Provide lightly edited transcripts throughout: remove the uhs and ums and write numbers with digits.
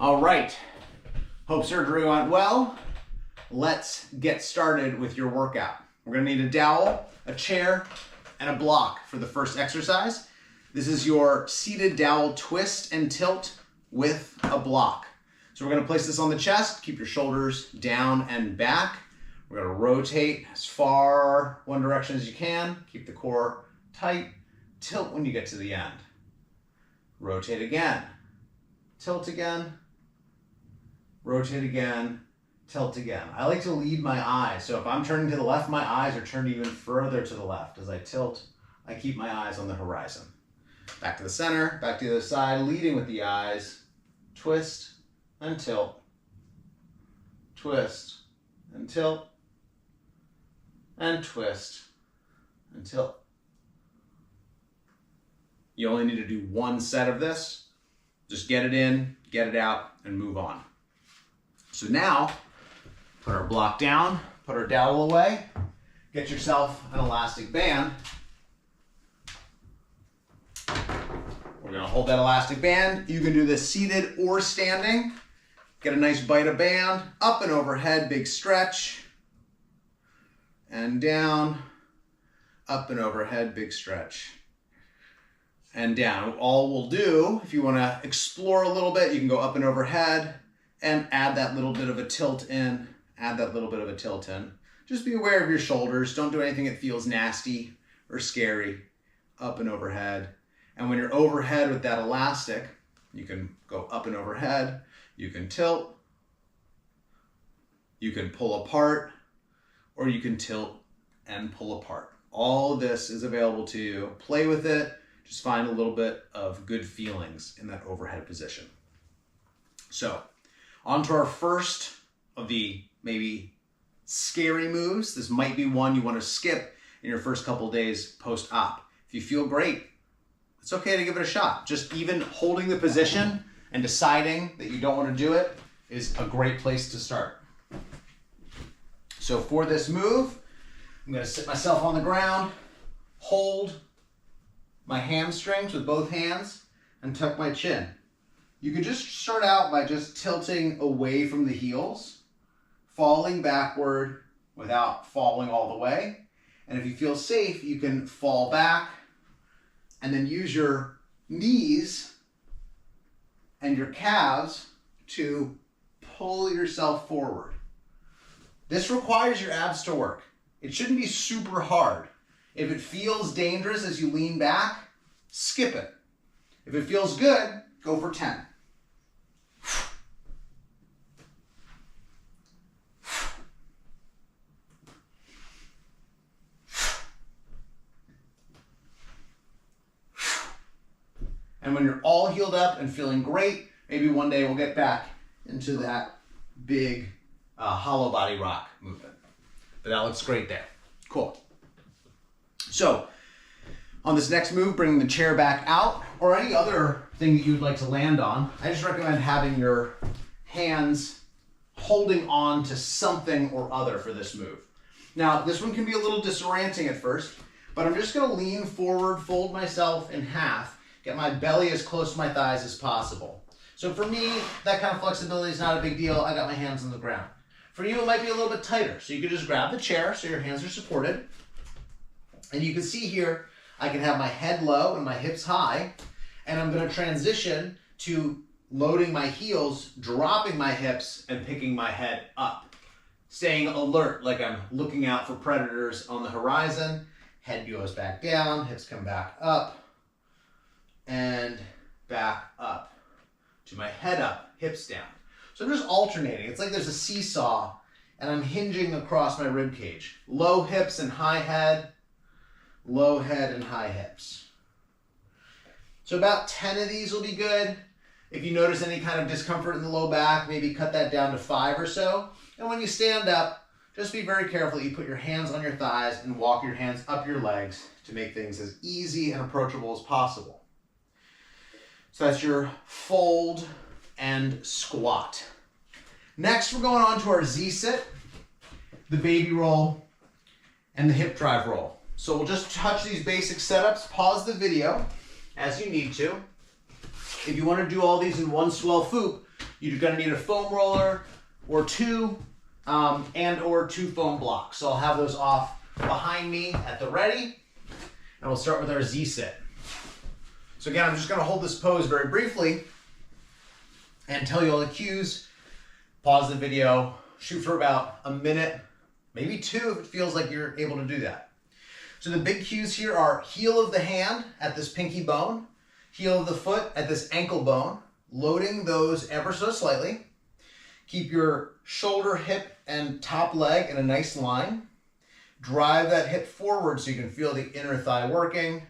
All right, hope surgery went well. Let's get started with your workout. We're gonna need a dowel, a chair, and a block for the first exercise. This is your seated dowel twist and tilt with a block. So we're gonna place this on the chest, keep your shoulders down and back. We're gonna rotate as far one direction as you can, keep the core tight, tilt when you get to the end. Rotate again, tilt again, rotate again, tilt again. I like to lead my eyes. So if I'm turning to the left, my eyes are turned even further to the left. As I tilt, I keep my eyes on the horizon. Back to the center, back to the other side, leading with the eyes. Twist and tilt. Twist and tilt. And twist and tilt. You only need to do one set of this. Just get it in, get it out, and move on. So now, put our block down, put our dowel away, get yourself an elastic band. We're gonna hold that elastic band. You can do this seated or standing. Get a nice bite of band, up and overhead, big stretch, and down, up and overhead, big stretch, and down. All we'll do, if you wanna explore a little bit, you can go up and overhead, and add that little bit of a tilt in, add that little bit of a tilt in. Just be aware of your shoulders. Don't do anything that feels nasty or scary. Up and overhead. And when you're overhead with that elastic, you can go up and overhead, you can tilt, you can pull apart, or you can tilt and pull apart. All of this is available to you. Play with it. Just find a little bit of good feelings in that overhead position. So, on to our first of the maybe scary moves. This might be one you want to skip in your first couple of days post-op. If you feel great, it's okay to give it a shot. Just even holding the position and deciding that you don't want to do it is a great place to start. So for this move, I'm going to sit myself on the ground, hold my hamstrings with both hands, and tuck my chin. You could just start out by just tilting away from the heels, falling backward without falling all the way. And if you feel safe, you can fall back and then use your knees and your calves to pull yourself forward. This requires your abs to work. It shouldn't be super hard. If it feels dangerous as you lean back, skip it. If it feels good, go for 10. And when you're all healed up and feeling great, maybe one day we'll get back into that big hollow body rock movement. But that looks great there. Cool. So, on this next move, bring the chair back out, or any other thing that you'd like to land on. I just recommend having your hands holding on to something or other for this move. Now, this one can be a little disorienting at first, but I'm just gonna lean forward, fold myself in half, get my belly as close to my thighs as possible. So for me, that kind of flexibility is not a big deal. I got my hands on the ground. For you, it might be a little bit tighter. So you can just grab the chair so your hands are supported. And you can see here, I can have my head low and my hips high. And I'm gonna transition to loading my heels, dropping my hips, and picking my head up. Staying alert, like I'm looking out for predators on the horizon. Head goes back down, hips come back up, and back up to my head up, hips down. So I'm just alternating. It's like there's a seesaw and I'm hinging across my rib cage. Low hips and high head, low head and high hips. So about 10 of these will be good. If you notice any kind of discomfort in the low back, maybe cut that down to 5 or so. And when you stand up, just be very careful that you put your hands on your thighs and walk your hands up your legs to make things as easy and approachable as possible. So that's your fold and squat. Next, we're going on to our Z-sit, the baby roll, and the hip drive roll. So we'll just touch these basic setups, pause the video as you need to. If you want to do all these in one swell swoop, You're gonna need a foam roller or two, and or two foam blocks. So I'll have those off behind me at the ready, and we'll start with our Z-sit. So again, I'm just gonna hold this pose very briefly and tell you all the cues. Pause the video, shoot for about a minute, maybe two if it feels like you're able to do that. So the big cues here are heel of the hand at this pinky bone, heel of the foot at this ankle bone, loading those ever so slightly. Keep your shoulder, hip, and top leg in a nice line. Drive that hip forward so you can feel the inner thigh working.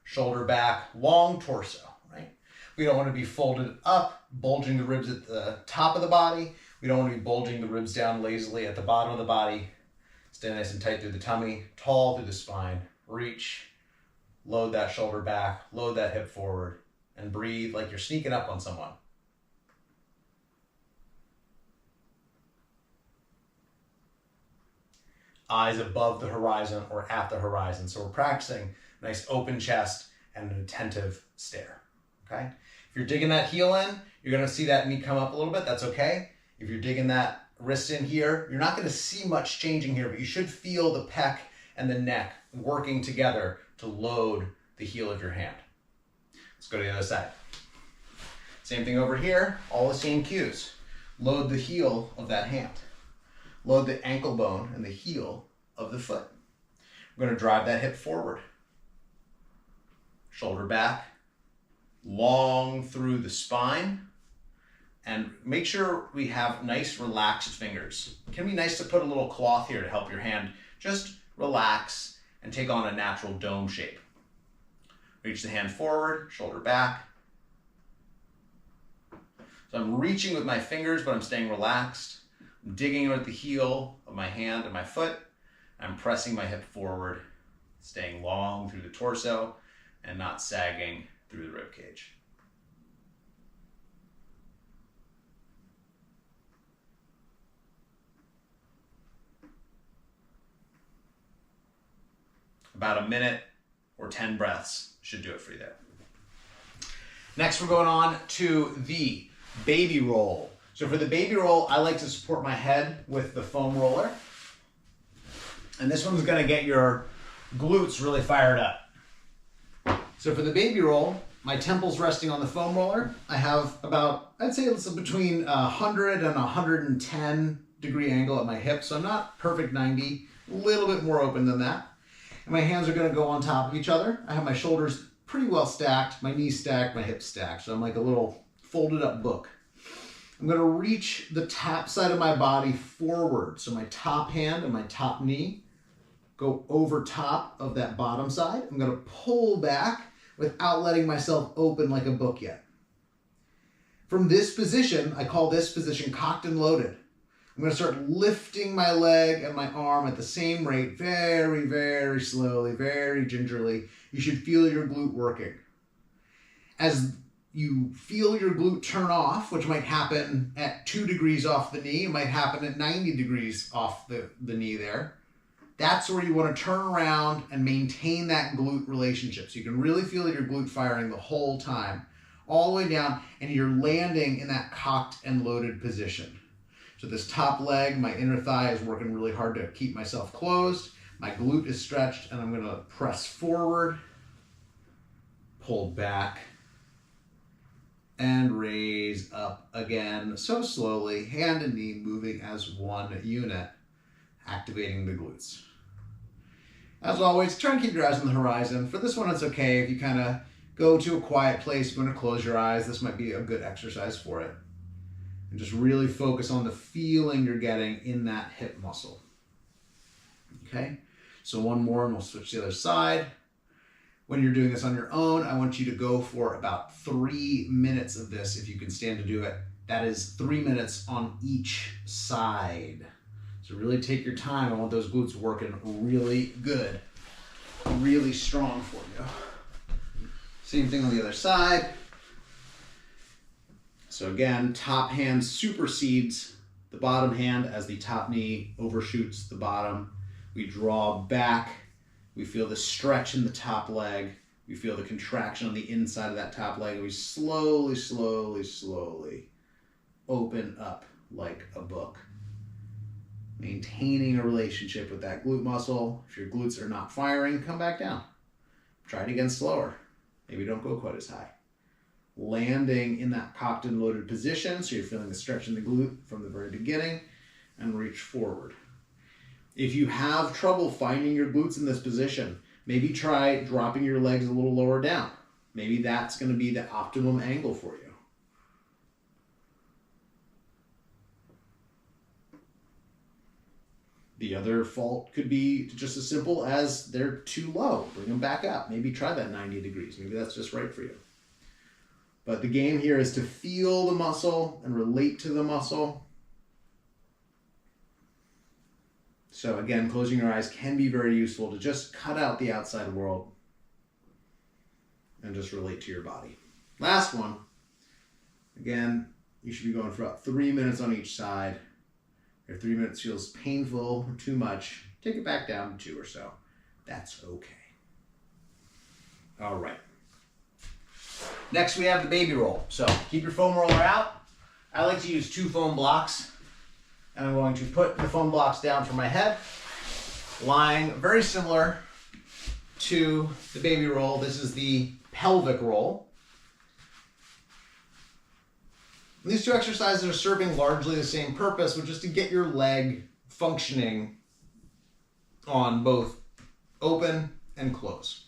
Shoulder back, long torso, right? We don't want to be folded up, bulging the ribs at the top of the body. We don't want to be bulging the ribs down lazily at the bottom of the body. Stay nice and tight through the tummy, tall through the spine. Reach, load that shoulder back, load that hip forward, and breathe like you're sneaking up on someone. Eyes above the horizon or at the horizon. So we're practicing nice open chest and an attentive stare, okay? If you're digging that heel in, you're gonna see that knee come up a little bit, that's okay. If you're digging that wrist in here, you're not gonna see much changing here, but you should feel the pec and the neck working together to load the heel of your hand. Let's go to the other side. Same thing over here, all the same cues. Load the heel of that hand. Load the ankle bone and the heel of the foot. We're gonna drive that hip forward. Shoulder back, long through the spine, and make sure we have nice relaxed fingers. It can be nice to put a little cloth here to help your hand just relax and take on a natural dome shape. Reach the hand forward, shoulder back. So I'm reaching with my fingers, but I'm staying relaxed. I'm digging with the heel of my hand and my foot. I'm pressing my hip forward, staying long through the torso and not sagging through the rib cage. About a minute or 10 breaths should do it for you there. Next, we're going on to the baby roll. So for the baby roll, I like to support my head with the foam roller. And this one's gonna get your glutes really fired up. So for the baby roll, my temple's resting on the foam roller. I have about, I'd say it's between 100 and 110 degree angle at my hip. So I'm not perfect 90, a little bit more open than that. And my hands are gonna go on top of each other. I have my shoulders pretty well stacked, my knees stacked, my hips stacked. So I'm like a little folded up book. I'm gonna reach the top side of my body forward. So my top hand and my top knee go over top of that bottom side. I'm gonna pull back without letting myself open like a book yet. From this position, I call this position cocked and loaded. I'm gonna start lifting my leg and my arm at the same rate, very, very slowly, very gingerly. You should feel your glute working. As you feel your glute turn off, which might happen at 2 degrees off the knee, it might happen at 90 degrees off the knee there. That's where you want to turn around and maintain that glute relationship. So you can really feel your glute firing the whole time, all the way down, and you're landing in that cocked and loaded position. So this top leg, my inner thigh is working really hard to keep myself closed. My glute is stretched, and I'm gonna press forward, pull back, and raise up again, so slowly, hand and knee moving as one unit, activating the glutes. As always, try and keep your eyes on the horizon. For this one, it's okay if you kind of go to a quiet place, you're going to close your eyes. This might be a good exercise for it. And just really focus on the feeling you're getting in that hip muscle. Okay, so one more and we'll switch to the other side. When you're doing this on your own, I want you to go for about 3 minutes of this if you can stand to do it. That is 3 minutes on each side. So really take your time. I want those glutes working really good, really strong for you. Same thing on the other side. So again, top hand supersedes the bottom hand as the top knee overshoots the bottom. We draw back. We feel the stretch in the top leg. We feel the contraction on the inside of that top leg. And we slowly, slowly, slowly open up like a book. Maintaining a relationship with that glute muscle. If your glutes are not firing, come back down. Try it again slower. Maybe don't go quite as high. Landing in that cocked and loaded position so you're feeling the stretch in the glute from the very beginning, and reach forward. If you have trouble finding your glutes in this position, maybe try dropping your legs a little lower down. Maybe that's going to be the optimum angle for you. The other fault could be just as simple as they're too low. Bring them back up. Maybe try that 90 degrees. Maybe that's just right for you. But the game here is to feel the muscle and relate to the muscle. So again, closing your eyes can be very useful to just cut out the outside world and just relate to your body. Last one. Again, you should be going for about 3 minutes on each side. If 3 minutes feels painful or too much, take it back down to 2 or so. That's okay. All right. Next, we have the baby roll. So keep your foam roller out. I like to use 2 foam blocks. And I'm going to put the foam blocks down for my head, lying very similar to the baby roll. This is the pelvic roll. And these 2 exercises are serving largely the same purpose, which is to get your leg functioning on both open and close.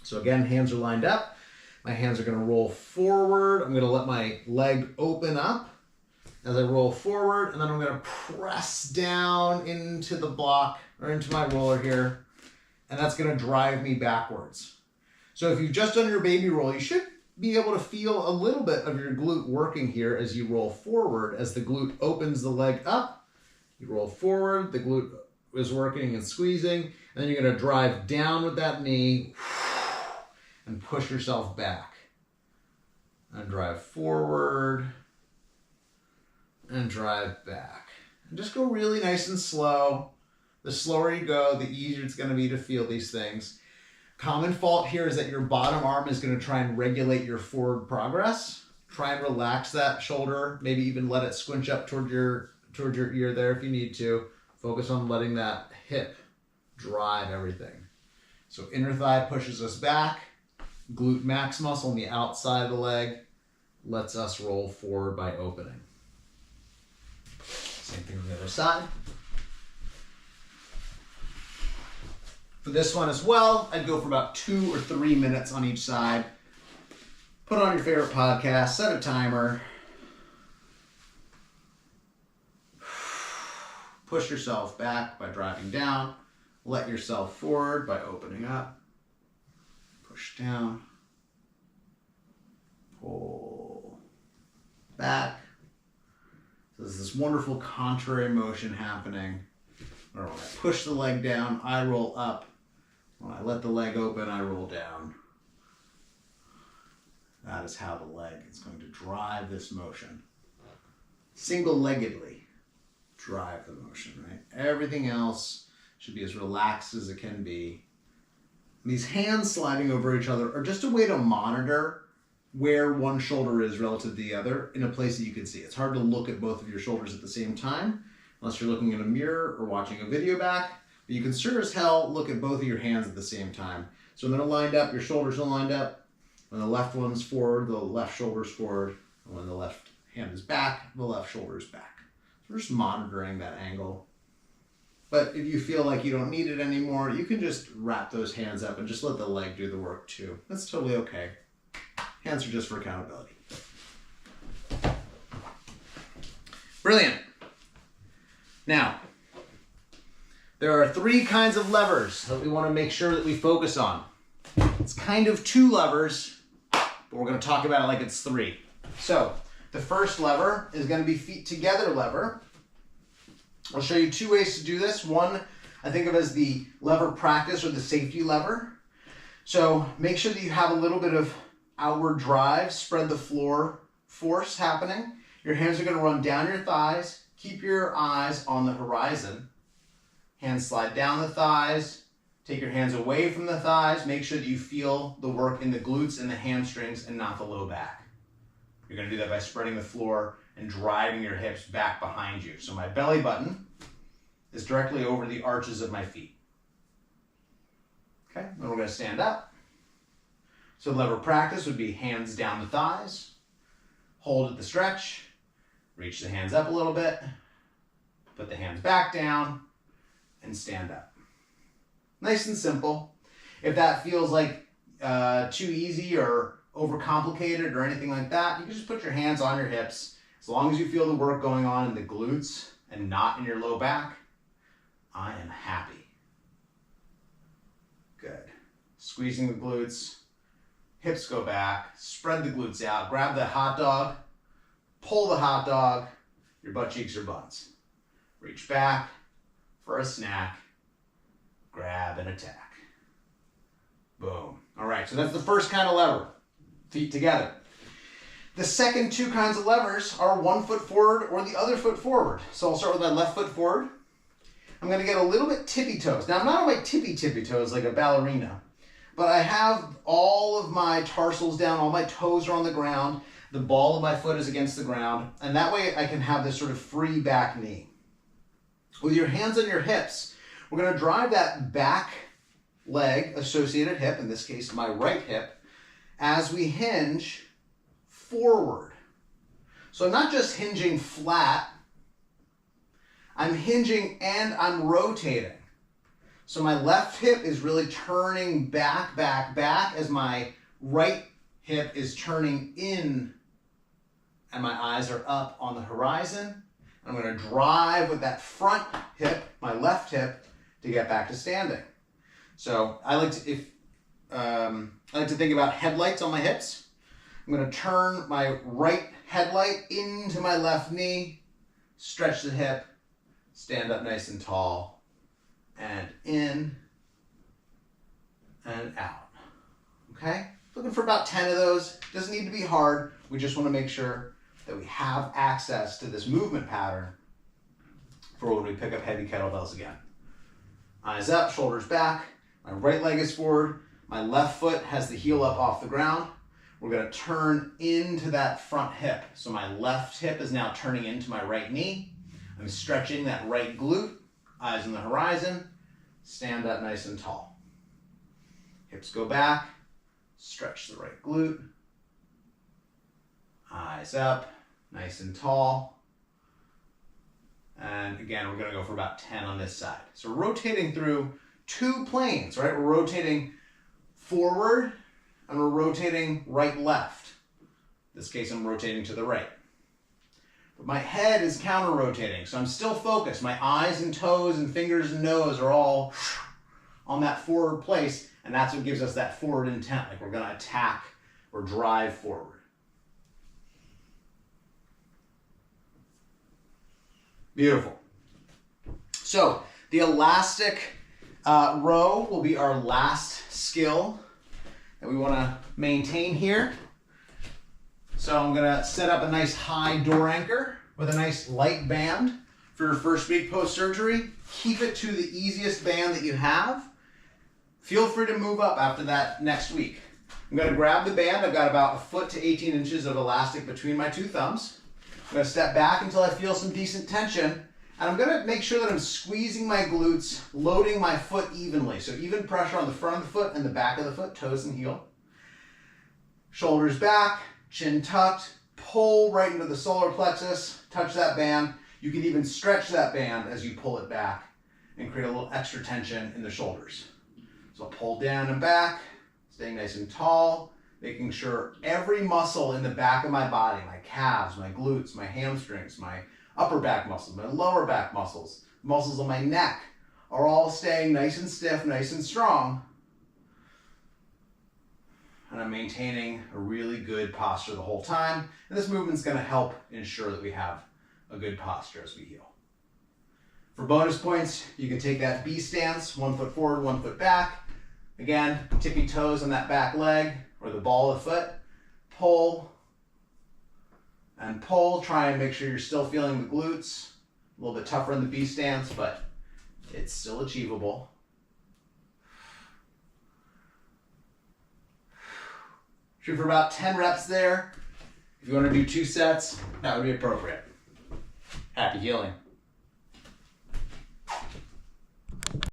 So again, hands are lined up. My hands are going to roll forward. I'm going to let my leg open up as I roll forward, and then I'm going to press down into the block or into my roller here, and that's going to drive me backwards. So if you've just done your baby roll, you should be able to feel a little bit of your glute working here as you roll forward. As the glute opens the leg up, you roll forward, the glute is working and squeezing, and then you're going to drive down with that knee and push yourself back. And drive forward and drive back. And just go really nice and slow. The slower you go, the easier it's going to be to feel these things. Common fault here is that your bottom arm is going to try and regulate your forward progress. Try and relax that shoulder. Maybe even let it squinch up toward your ear there if you need to. Focus on letting that hip drive everything. So inner thigh pushes us back. Glute max muscle on the outside of the leg lets us roll forward by opening. Same thing on the other side. For this one as well, I'd go for about 2 or 3 minutes on each side. Put on your favorite podcast, set a timer. Push yourself back by driving down. Let yourself forward by opening up. Push down. Pull back. So there's this wonderful contrary motion happening. Or when I push the leg down, I roll up. When I let the leg open, I roll down. That is how the leg is going to drive this motion. Single-leggedly drive the motion, right? Everything else should be as relaxed as it can be. And these hands sliding over each other are just a way to monitor where one shoulder is relative to the other in a place that you can see. It's hard to look at both of your shoulders at the same time, unless you're looking in a mirror or watching a video back. But you can sure as hell look at both of your hands at the same time. So when they're lined up, your shoulders are lined up. When the left one's forward, the left shoulder's forward. And when the left hand is back, the left shoulder is back. So we're just monitoring that angle. But if you feel like you don't need it anymore, you can just wrap those hands up and just let the leg do the work too. That's totally okay. Hands are just for accountability. Brilliant. Now, there are 3 kinds of levers that we want to make sure that we focus on. It's kind of 2 levers, but we're going to talk about it like it's 3. So, the first lever is going to be feet together lever. I'll show you 2 ways to do this. One, I think of as the lever practice or the safety lever. So, make sure that you have a little bit of outward drive, spread the floor force happening. Your hands are going to run down your thighs. Keep your eyes on the horizon. Hands slide down the thighs. Take your hands away from the thighs. Make sure that you feel the work in the glutes and the hamstrings and not the low back. You're going to do that by spreading the floor and driving your hips back behind you. So my belly button is directly over the arches of my feet. Okay, then we're going to stand up. So lever practice would be hands down the thighs, hold at the stretch, reach the hands up a little bit, put the hands back down, and stand up. Nice and simple. If that feels like too easy or overcomplicated or anything like that, you can just put your hands on your hips. As long as you feel the work going on in the glutes and not in your low back, I am happy. Good. Squeezing the glutes, hips go back, spread the glutes out, grab the hot dog, pull the hot dog, your butt cheeks are buns. Reach back for a snack, grab and attack. Boom. All right, so that's the first kind of lever, feet together. The second two kinds of levers are one foot forward or the other foot forward. So I'll start with my left foot forward. I'm gonna get a little bit tippy toes. Now I'm not on my tippy toes like a ballerina, but I have all of my tarsals down, all my toes are on the ground, the ball of my foot is against the ground, and that way I can have this sort of free back knee. With your hands on your hips, we're gonna drive that back leg associated hip, in this case my right hip, as we hinge forward. So I'm not just hinging flat, I'm hinging and I'm rotating. So my left hip is really turning back, back, back as my right hip is turning in and my eyes are up on the horizon. I'm going to drive with that front hip, my left hip, to get back to standing. So I like to think about headlights on my hips. I'm going to turn my right headlight into my left knee, stretch the hip, stand up nice and tall, and in and out. Okay? Looking for about 10 of those. Doesn't need to be hard. We just want to make sure that we have access to this movement pattern for when we pick up heavy kettlebells again. Eyes up, shoulders back. My right leg is forward. My left foot has the heel up off the ground. We're going to turn into that front hip. So my left hip is now turning into my right knee. I'm stretching that right glute, eyes on the horizon, stand up nice and tall. Hips go back, stretch the right glute, eyes up, nice and tall. And again, we're going to go for about 10 on this side. So we're rotating through two planes, right? We're rotating forward and we're rotating right-left. In this case, I'm rotating to the right. But my head is counter-rotating, so I'm still focused. My eyes and toes and fingers and nose are all on that forward place, and that's what gives us that forward intent, like we're going to attack or drive forward. Beautiful. So the elastic row will be our last skill that we want to maintain here. So I'm going to set up a nice high door anchor with a nice light band for your first week post-surgery. Keep it to the easiest band that you have. Feel free to move up after that next week. I'm going to grab the band. I've got about 1 foot to 18 inches of elastic between my two thumbs. I'm going to step back until I feel some decent tension. And I'm going to make sure that I'm squeezing my glutes, loading my foot evenly. So even pressure on the front of the foot and the back of the foot, toes and heel. Shoulders back, chin tucked, pull right into the solar plexus, touch that band. You can even stretch that band as you pull it back and create a little extra tension in the shoulders. So pull down and back, staying nice and tall, making sure every muscle in the back of my body, my calves, my glutes, my hamstrings, my upper back muscles, my lower back muscles, muscles on my neck are all staying nice and stiff, nice and strong. And I'm maintaining a really good posture the whole time. And this movement's going to help ensure that we have a good posture as we heal. For bonus points, you can take that B stance, 1 foot forward, 1 foot back. Again, tippy toes on that back leg or the ball of the foot. Pull and pull. Try and make sure you're still feeling the glutes. A little bit tougher in the B stance, but it's still achievable. Shoot for about 10 reps there. If you want to do 2 sets, that would be appropriate. Happy healing.